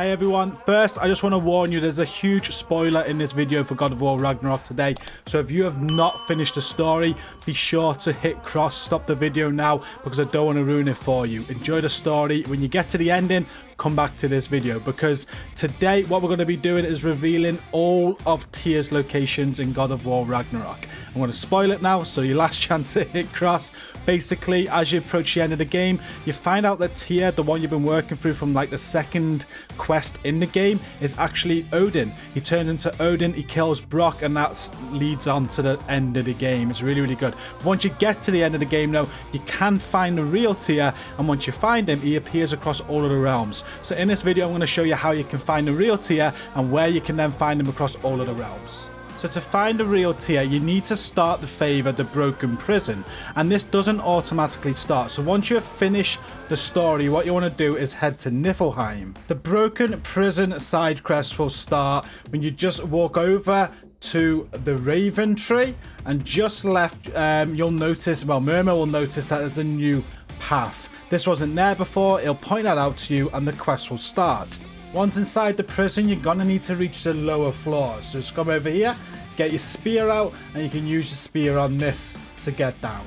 Hey everyone, first I just want to warn you there's a huge spoiler in this video for God of War Ragnarok today, so if you have not finished the story, be sure to hit cross, stop the video now because I don't want to ruin it for you. Enjoy the story. When you get to the ending, come back to this video because today what we're going to be doing is revealing all of Tyr's locations in God of War Ragnarok. I'm going to spoil it now, so your last chance to hit cross. Basically, as you approach the end of the game, you find out that Tyr, the one you've been working through from like the second quest in the game, is actually Odin. He turns into Odin, he kills Brock, and that leads on to the end of the game. It's really, really good. Once you get to the end of the game though, you can find the real Tyr, and once you find him, he appears across all of the realms. So in this video, I'm going to show you how you can find the real Tyr and where you can then find him across all of the realms. So to find the real Tyr, you need to start the favor, the broken prison, and this doesn't automatically start. So once you have finished the story, what you want to do is head to Niflheim. The broken prison side quest will start when you just walk over to the Raven Tree, and just left, you'll notice, well, Murmur will notice that there's a new path. This wasn't there before, he'll point that out to you and the quest will start. Once inside the prison, you're gonna need to reach the lower floors. So just come over here, get your spear out, and you can use your spear on this to get down.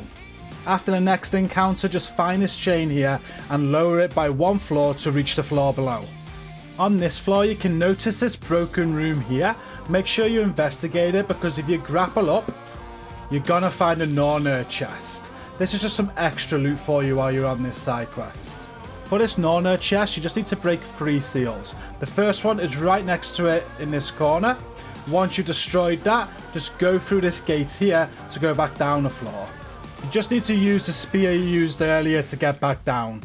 After the next encounter, just find this chain here and lower it by one floor to reach the floor below. On this floor, you can notice this broken room here. Make sure you investigate it because if you grapple up, you're gonna find a Nornir chest. This is just some extra loot for you while you're on this side quest. For this Nornir chest, you just need to break 3 seals. The first one is right next to it in this corner. Once you've destroyed that, just go through this gate here to go back down the floor. You just need to use the spear you used earlier to get back down.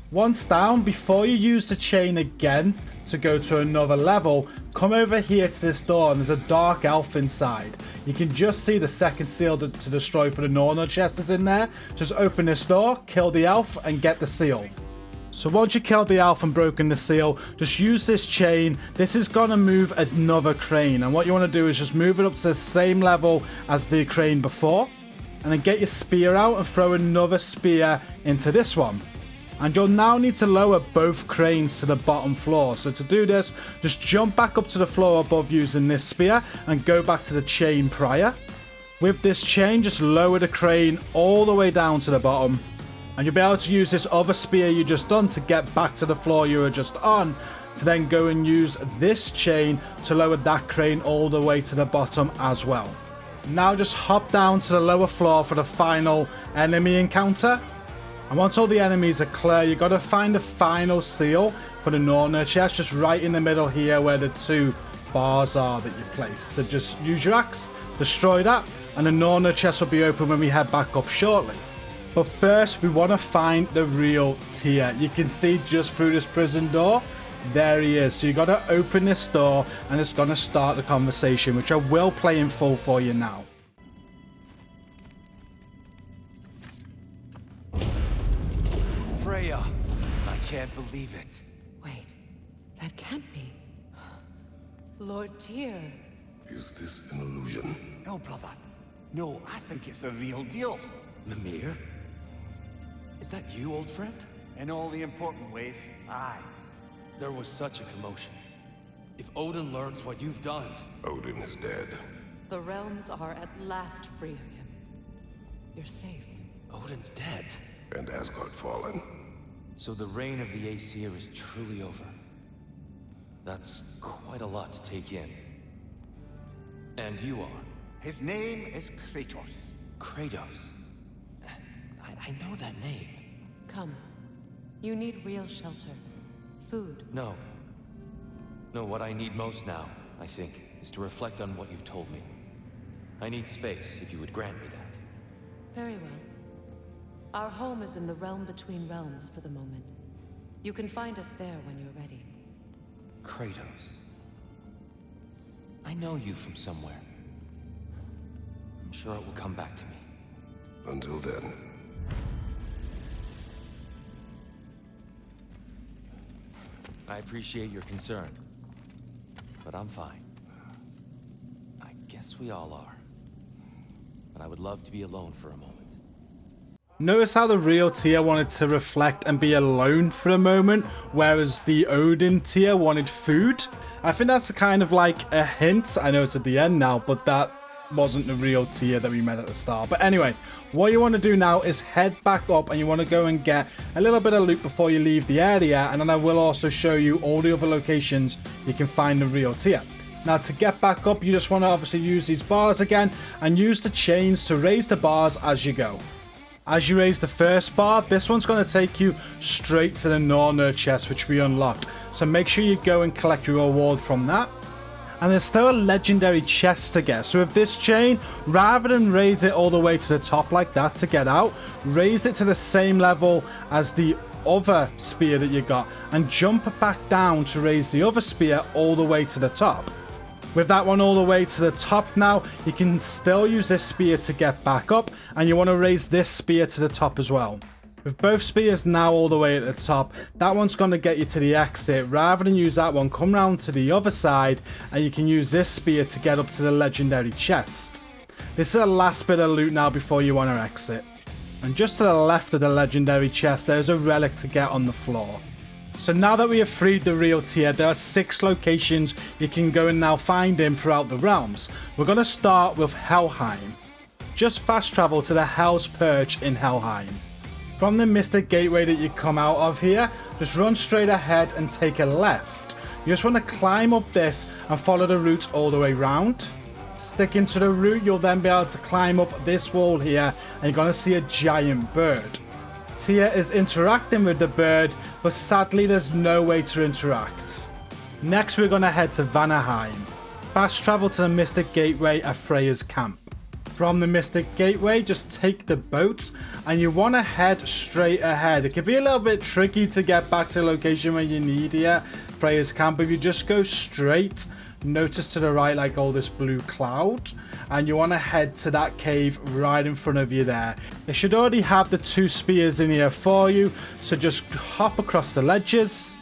Once down, before you use the chain again to go to another level, come over here to this door and there's a dark elf inside. You can just see the second seal to destroy for the Nornir chest is in there. Just open this door, kill the elf, and get the seal. So once you killed the elf and broken the seal, just use this chain. This is going to move another crane, and what you want to do is just move it up to the same level as the crane before, and then get your spear out and throw another spear into this one. And you'll now need to lower both cranes to the bottom floor. So to do this, just jump back up to the floor above using this spear and go back to the chain prior. With this chain, just lower the crane all the way down to the bottom. And you'll be able to use this other spear you just done to get back to the floor you were just on, to then go and use this chain to lower that crane all the way to the bottom as well. Now just hop down to the lower floor for the final enemy encounter. And once all the enemies are clear, you got to find the final seal for the Nornir chest, just right in the middle here where the 2 bars are that you place. So just use your axe, destroy that, and the Nornir chest will be open when we head back up shortly. But first, we want to find the real Tyr. You can see just through this prison door, there he is. So you got to open this door and it's going to start the conversation, which I will play in full for you now. Freya, I can't believe it. Wait, that can't be. Lord Tyr. Is this an illusion? No, brother. No, I think it's the real deal. Mimir? Is that you, old friend? In all the important ways, aye. There was such a commotion. If Odin learns what you've done... Odin is dead. The realms are at last free of him. You're safe. Odin's dead. And Asgard fallen. So the reign of the Aesir is truly over. That's quite a lot to take in. And you are? His name is Kratos. Kratos. I know that name. Come. You need real shelter. Food. No. No, what I need most now, I think, is to reflect on what you've told me. I need space, if you would grant me that. Very well. Our home is in the realm between realms for the moment. You can find us there when you're ready. Kratos. I know you from somewhere. I'm sure it will come back to me. Until then. I appreciate your concern, but I'm fine. I guess we all are. But I would love to be alone for a moment. Notice how the real Tyr wanted to reflect and be alone for a moment, whereas the Odin Tyr wanted food. I think that's kind of like a hint. I know it's at the end now, but that wasn't the real Tyr that we met at the start. But anyway, what you want to do now is head back up, and you want to go and get a little bit of loot before you leave the area, and then I will also show you all the other locations you can find the real Tyr. Now, to get back up, you just want to obviously use these bars again and use the chains to raise the bars as you go. As you raise the first bar, this one's going to take you straight to the Nornir chest, which we unlocked. So make sure you go and collect your reward from that. And there's still a legendary chest to get. So with this chain, rather than raise it all the way to the top like that to get out, raise it to the same level as the other spear that you got and jump back down to raise the other spear all the way to the top. With that one all the way to the top now, you can still use this spear to get back up, and you want to raise this spear to the top as well. With both spears now all the way at the top, that one's going to get you to the exit. Rather than use that one, come round to the other side, and you can use this spear to get up to the legendary chest. This is the last bit of loot now before you want to exit. And just to the left of the legendary chest, there's a relic to get on the floor. So now that we have freed the real Tyr, there are 6 locations you can go and now find him throughout the realms. We're going to start with Helheim. Just fast travel to the Hell's Perch in Helheim. From the Mystic Gateway that you come out of here, just run straight ahead and take a left. You just want to climb up this and follow the route all the way round. Sticking to the route, you'll then be able to climb up this wall here, and you're going to see a giant bird. Tyr is interacting with the bird, but sadly there's no way to interact. Next we're going to head to Vanaheim. Fast travel to the Mystic Gateway at Freya's camp. From the Mystic Gateway, just take the boat and you want to head straight ahead. It can be a little bit tricky to get back to the location where you need here, Freya's camp. If you just go straight, notice to the right like all this blue cloud, and you want to head to that cave right in front of you there. It should already have the 2 spears in here for you, so just hop across the ledges,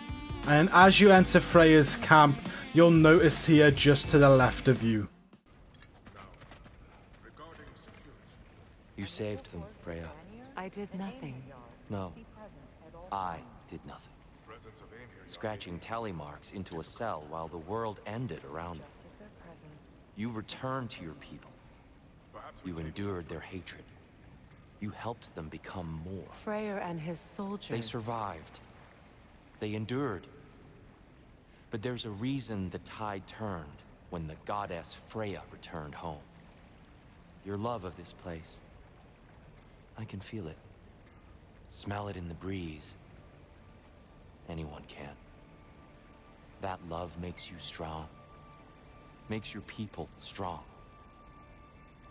and as you enter Freya's camp, you'll notice here just to the left of you. You saved them, Freya. I did nothing. No, I did nothing. Scratching tally marks into a cell while the world ended around me. You returned to your people. You endured their hatred. You helped them become more. Freyr and his soldiers. They survived. They endured. But there's a reason the tide turned when the goddess Freya returned home. Your love of this place. I can feel it. Smell it in the breeze. Anyone can. That love makes you strong. Makes your people strong.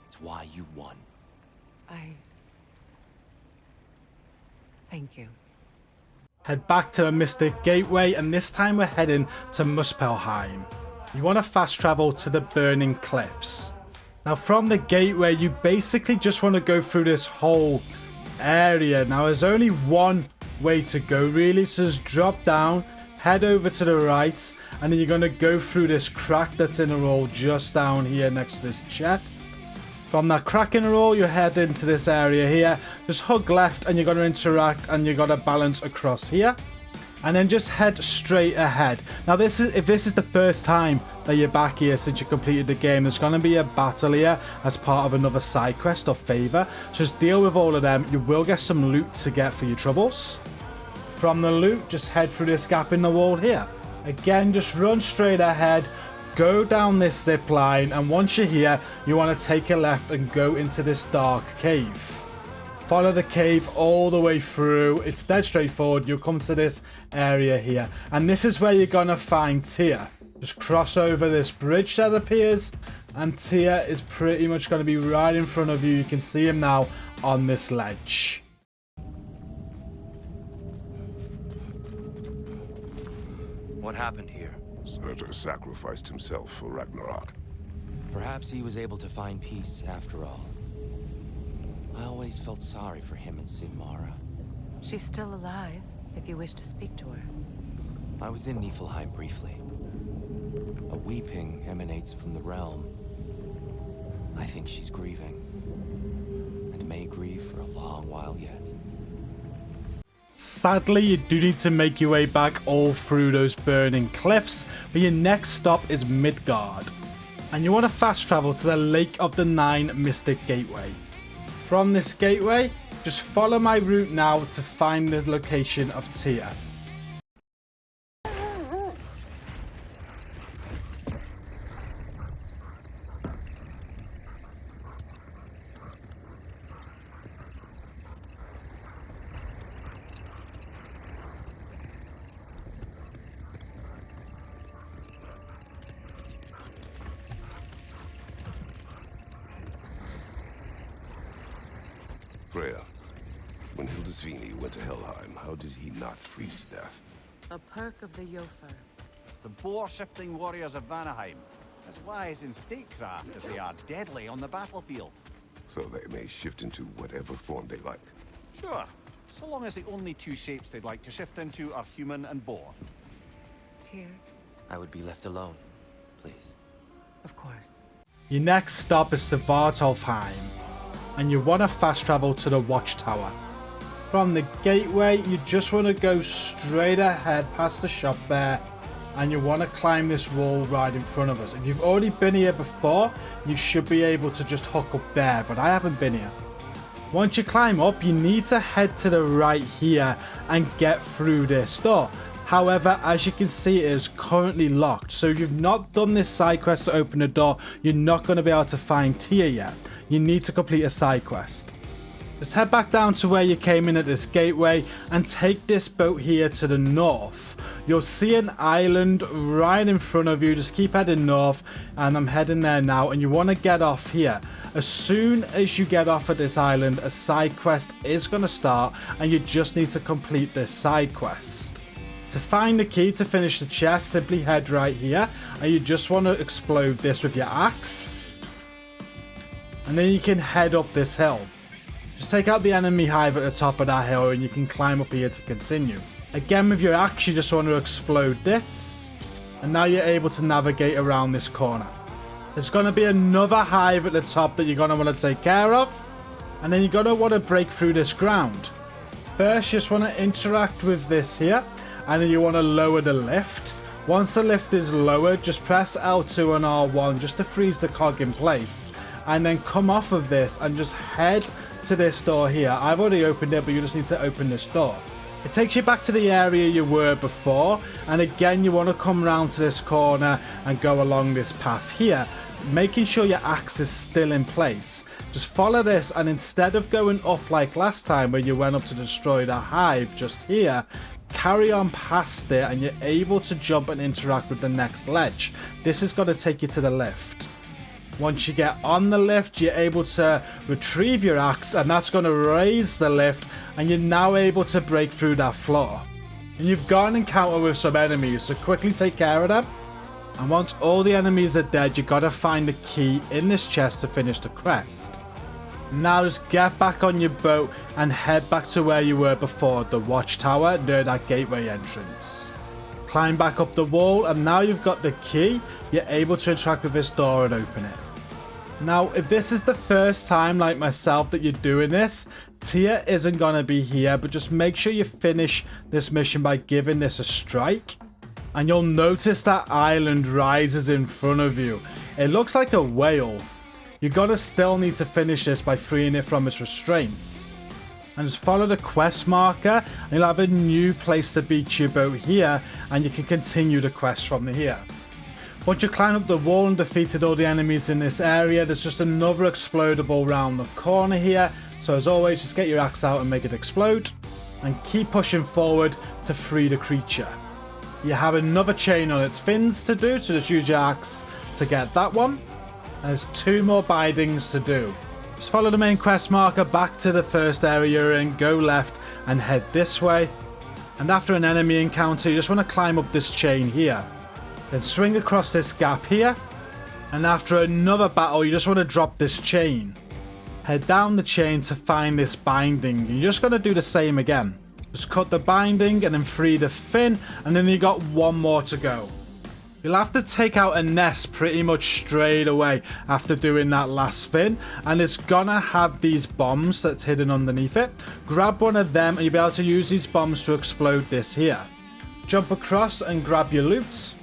It's why you won. Thank you. Head back to the Mystic Gateway, and this time we're heading to Muspelheim. You want to fast travel to the Burning Cliffs. Now from the gateway, you basically just want to go through this whole area. Now there's only one way to go really, so just drop down, head over to the right, and then you're going to go through this crack that's in the wall just down here next to this chest. From that crack in the wall, you head into this area here, just hug left and you're going to interact, and you've got to balance across here, and then just head straight ahead. Now if this is the first time that you're back here since you completed the game, there's going to be a battle here as part of another side quest or favor. Just deal with all of them. You will get some loot to get for your troubles. From the loot, just head through this gap in the wall here. Again, just run straight ahead, go down this zip line, and once you're here, you want to take a left and go into this dark cave. Follow the cave all the way through. It's dead straightforward. You'll come to this area here, and this is where you're gonna find Tyr. Just cross over this bridge that appears, and Tyr is pretty much going to be right in front of you. You can see him now on this ledge. What happened here? Surtur sacrificed himself for Ragnarok. Perhaps he was able to find peace after all. I always felt sorry for him and Sigmara. She's still alive, if you wish to speak to her. I was in Niflheim briefly. A weeping emanates from the realm. I think she's grieving. And may grieve for a long while yet. Sadly, you do need to make your way back all through those burning cliffs, but your next stop is Midgard. And you want to fast travel to the Lake of the Nine Mystic Gateway. From this gateway, just follow my route now to find the location of Tyr. Freya, when Hildisvini went to Helheim, how did he not freeze to death? A perk of the Jofer. The boar-shifting warriors of Vanaheim, as wise in statecraft as they are deadly on the battlefield. So they may shift into whatever form they like. Sure, so long as the only two shapes they'd like to shift into are human and boar. Tyr? I would be left alone, please. Of course. Your next stop is Svartalfheim, and you want to fast travel to the watchtower. From the gateway, you just want to go straight ahead past the shop there, and you want to climb this wall right in front of us. If you've already been here before, you should be able to just hook up there, but I haven't been here. Once you climb up, you need to head to the right here and get through this door. However, as you can see, it is currently locked, so if you've not done this side quest to open the door, you're not going to be able to find Tyr yet. You need to complete a side quest. Just head back down to where you came in at this gateway and take this boat here to the north. You'll see an island right in front of you. Just keep heading north, and I'm heading there now, and you want to get off here. As soon as you get off at this island, a side quest is going to start, and you just need to complete this side quest. To find the key to finish the chest, simply head right here, and you just want to explode this with your axe. And then you can head up this hill. Just take out the enemy hive at the top of that hill and you can climb up here to continue. Again, with your axe, you just want to explode this. And now you're able to navigate around this corner. There's going to be another hive at the top that you're going to want to take care of. And then you're going to want to break through this ground. First, you just want to interact with this here. And then you want to lower the lift. Once the lift is lowered, just press L2 and R1 just to freeze the cog in place. And then come off of this and just head to this door here. I've already opened it, but you just need to open this door. It takes you back to the area you were before, and again you want to come around to this corner and go along this path here, making sure your axe is still in place. Just follow this, and instead of going up like last time where you went up to destroy the hive just here, carry on past it and you're able to jump and interact with the next ledge. This is going to take you to the lift. Once you get on the lift, you're able to retrieve your axe, and that's going to raise the lift, and you're now able to break through that floor. And you've got an encounter with some enemies, so quickly take care of them. And once all the enemies are dead, you got to find the key in this chest to finish the quest. Now just get back on your boat and head back to where you were before, the watchtower near that gateway entrance. Climb back up the wall, and now you've got the key, you're able to interact with this door and open it. Now, if this is the first time, like myself, that you're doing this, Tyr isn't going to be here, but just make sure you finish this mission by giving this a strike. And you'll notice that island rises in front of you. It looks like a whale. You're going to still need to finish this by freeing it from its restraints. And just follow the quest marker, and you'll have a new place to beach your boat here, and you can continue the quest from here. Once you climb up the wall and defeated all the enemies in this area, there's just another explodable round the corner here. So as always, just get your axe out and make it explode. And keep pushing forward to free the creature. You have another chain on its fins to do, so just use your axe to get that one. And there's 2 more bindings to do. Just follow the main quest marker back to the first area you're in, go left and head this way. And after an enemy encounter, you just want to climb up this chain here. Then swing across this gap here, and after another battle you just want to drop this chain. Head down the chain to find this binding. You're just going to do the same again. Just cut the binding and then free the fin, and then you got 1 more to go. You'll have to take out a nest pretty much straight away after doing that last thing, and it's gonna have these bombs that's hidden underneath it. Grab one of them and you'll be able to use these bombs to explode this here. Jump across and grab your loot.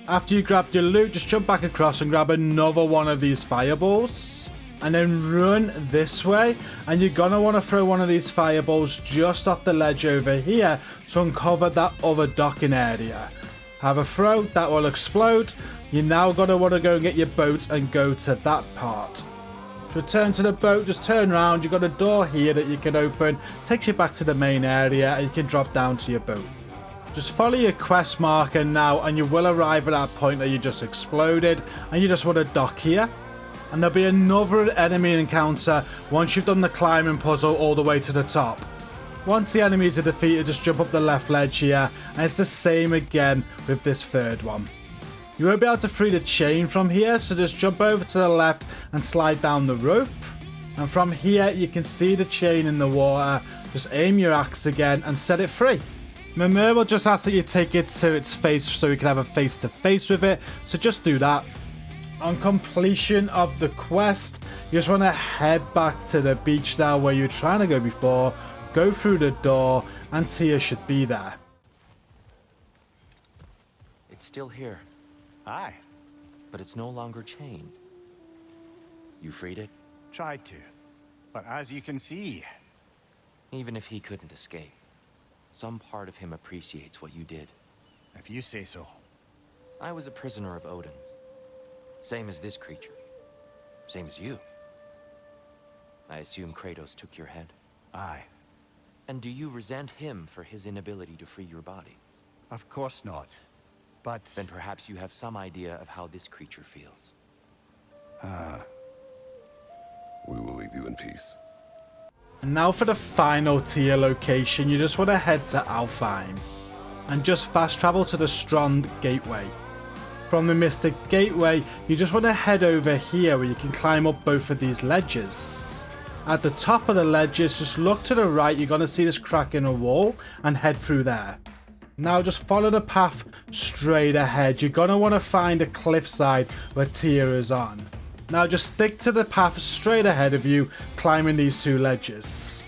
After you grab your loot, just jump back across and grab another one of these fireballs. And then run this way, and you're gonna want to throw one of these fireballs just off the ledge over here to uncover that other docking area. Have a throw, that will explode. You're now gonna want to go and get your boat and go to that part. To return to the boat, just turn around. You've got a door here that you can open, takes you back to the main area, and you can drop down to your boat. Just follow your quest marker now, and you will arrive at that point that you just exploded, and you just want to dock here. And there'll be another enemy encounter once you've done the climbing puzzle all the way to the top. Once the enemies are defeated, just jump up the left ledge here, and it's the same again with this third one. You won't be able to free the chain from here, so just jump over to the left and slide down the rope. And from here, you can see the chain in the water. Just aim your axe again and set it free. Mimir will just ask that you take it to its face so you can have a face-to-face with it, so just do that. On completion of the quest, you just want to head back to the beach now where you were trying to go before. Go through the door, and Tyr should be there. It's still here, Aye, but it's no longer chained. You freed it? tried to. But as you can see... Even if he couldn't escape, some part of him appreciates what you did. If you say so. I was a prisoner of Odin's. Same as this creature. Same as you. I assume Kratos took your head. Aye. And do you resent him for his inability to free your body? Of course not. But... Then perhaps you have some idea of how this creature feels. We will leave you in peace. And now for the final Tyr location, you just want to head to Alfheim. And just fast travel to the Strand Gateway. From the Mystic Gateway, you just want to head over here where you can climb up both of these ledges. At the top of the ledges, just look to the right, you're going to see this crack in a wall, and head through there. Now just follow the path straight ahead. You're going to want to find a cliffside where Tyr is on. Now just stick to the path straight ahead of you, climbing these two ledges.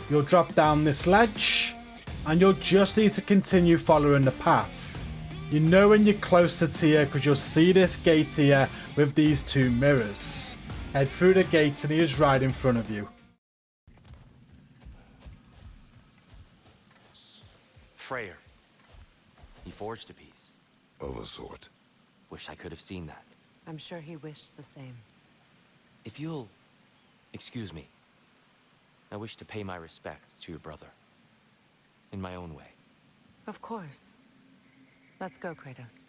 You'll drop down this ledge, and you'll just need to continue following the path. You know when you're close to Tyr because you'll see this gate here with these two mirrors. Head through the gate and he is right in front of you. Freyr. He forged a piece. Of a sort. Wish I could have seen that. I'm sure he wished the same. If you'll... excuse me. I wish to pay my respects to your brother. In my own way. Of course. Let's go, Kratos.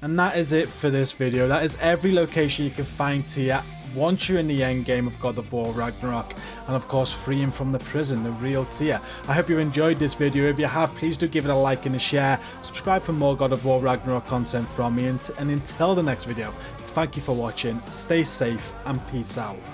And that is it for this video. That is every location you can find Tyr once you're in the end game of God of War Ragnarok. And of course, free him from the prison, the real Tyr. I hope you enjoyed this video. If you have, please do give it a like and a share. Subscribe for more God of War Ragnarok content from me. And until the next video, thank you for watching. Stay safe and peace out.